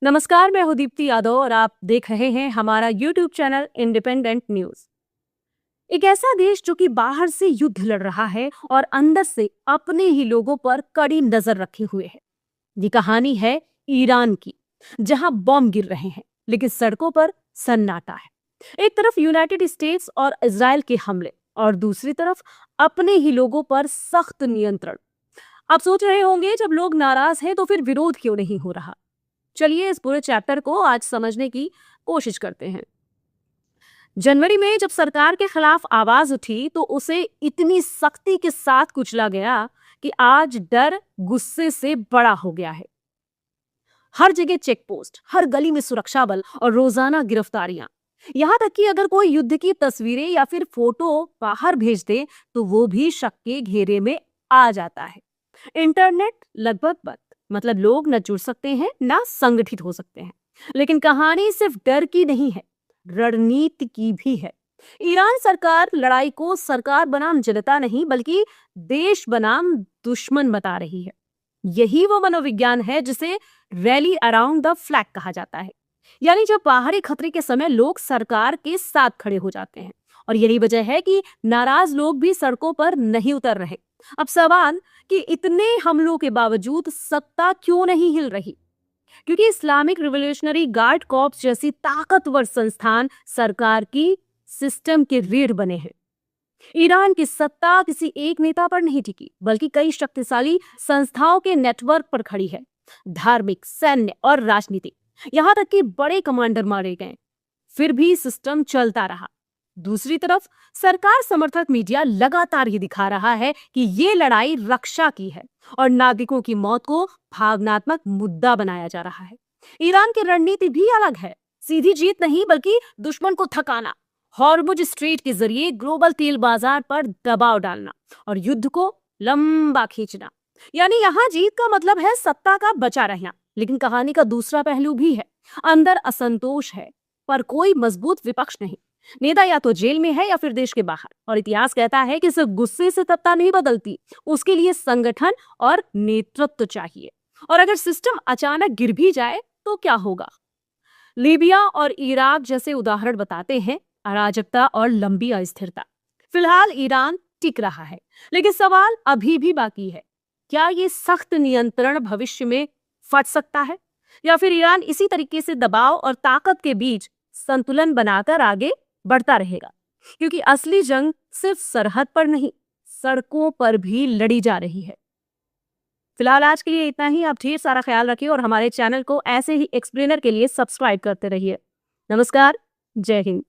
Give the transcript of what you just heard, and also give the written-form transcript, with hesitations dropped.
नमस्कार, मैं हूं दीप्ति यादव और आप देख रहे हैं हमारा यूट्यूब चैनल इंडिपेंडेंट न्यूज। एक ऐसा देश जो कि बाहर से युद्ध लड़ रहा है और अंदर से अपने ही लोगों पर कड़ी नजर रखे हुए है। ये कहानी है ईरान की, जहां बॉम्ब गिर रहे हैं लेकिन सड़कों पर सन्नाटा है। एक तरफ यूनाइटेड स्टेट्स और इजराइल के हमले और दूसरी तरफ अपने ही लोगों पर सख्त नियंत्रण। आप सोच रहे होंगे, जब लोग नाराज हैं तो फिर विरोध क्यों नहीं हो रहा। चलिए इस पूरे चैप्टर को आज समझने की कोशिश करते हैं। जनवरी में जब सरकार के खिलाफ आवाज उठी तो उसे इतनी सख्ती के साथ कुचला गया कि आज डर गुस्से से बड़ा हो गया है। हर जगह चेक पोस्ट, हर गली में सुरक्षा बल और रोजाना गिरफ्तारियां। यहां तक कि अगर कोई युद्ध की तस्वीरें या फिर फोटो बाहर भेज दे तो वो भी शक के घेरे में आ जाता है। इंटरनेट लगभग बंद, मतलब लोग न जुड़ सकते हैं ना संगठित हो सकते हैं। लेकिन कहानी सिर्फ डर की नहीं है, रणनीति की भी है। ईरान सरकार लड़ाई को सरकार बनाम जनता नहीं बल्कि देश बनाम दुश्मन बता रही है। यही वो मनोविज्ञान है जिसे रैली अराउंड द फ्लैग कहा जाता है। यानी जब बाहरी खतरे के समय लोग सरकार के साथ खड़े हो जाते हैं। और यही वजह है कि नाराज लोग भी सड़कों पर नहीं उतर रहे। अब सवाल कि इतने हमलों के बावजूद सत्ता क्यों नहीं हिल रही? क्योंकि इस्लामिक रिवोल्यूशनरी गार्ड कॉर्प्स जैसी ताकतवर संस्थान सरकार की सिस्टम के रीढ़ बने हैं। ईरान की सत्ता किसी एक नेता पर नहीं टिकी बल्कि कई शक्तिशाली संस्थाओं के नेटवर्क पर खड़ी है। धार्मिक, सैन्य और राजनीतिक, यहां तक कि बड़े कमांडर मारे गए, फिर भी सिस्टम चलता रहा। दूसरी तरफ सरकार समर्थक मीडिया लगातार ये दिखा रहा है कि ये लड़ाई रक्षा की है और नागरिकों की मौत को भावनात्मक मुद्दा बनाया जा रहा है। ईरान की रणनीति भी अलग है, सीधी जीत नहीं बल्कि दुश्मन को थकाना, हॉर्मुज स्ट्रेट के जरिए ग्लोबल तेल बाजार पर दबाव डालना और युद्ध को लंबा खींचना। यानी यहाँ जीत का मतलब है सत्ता का बचा रहना, लेकिन कहानी का दूसरा पहलू भी है। अंदर असंतोष है पर कोई मजबूत विपक्ष नहीं। नेता या तो जेल में है या फिर देश के बाहर। और इतिहास कहता है कि सिर्फ गुस्से से सत्ता नहीं बदलती, उसके लिए संगठन और नेतृत्व चाहिए। और अगर सिस्टम अचानक गिर भी जाए तो क्या होगा? लीबिया और इराक जैसे उदाहरण बताते हैं अराजकता और लंबी अस्थिरता। फिलहाल ईरान टिक रहा है, लेकिन सवाल अभी भी बाकी है। क्या ये सख्त नियंत्रण भविष्य में फट सकता है, या फिर ईरान इसी तरीके से दबाव और ताकत के बीच संतुलन बनाकर आगे बढ़ता रहेगा? क्योंकि असली जंग सिर्फ सरहद पर नहीं, सड़कों पर भी लड़ी जा रही है। फिलहाल आज के लिए इतना ही। आप ढेर सारा ख्याल रखिए और हमारे चैनल को ऐसे ही एक्सप्लेनर के लिए सब्सक्राइब करते रहिए। नमस्कार, जय हिंद।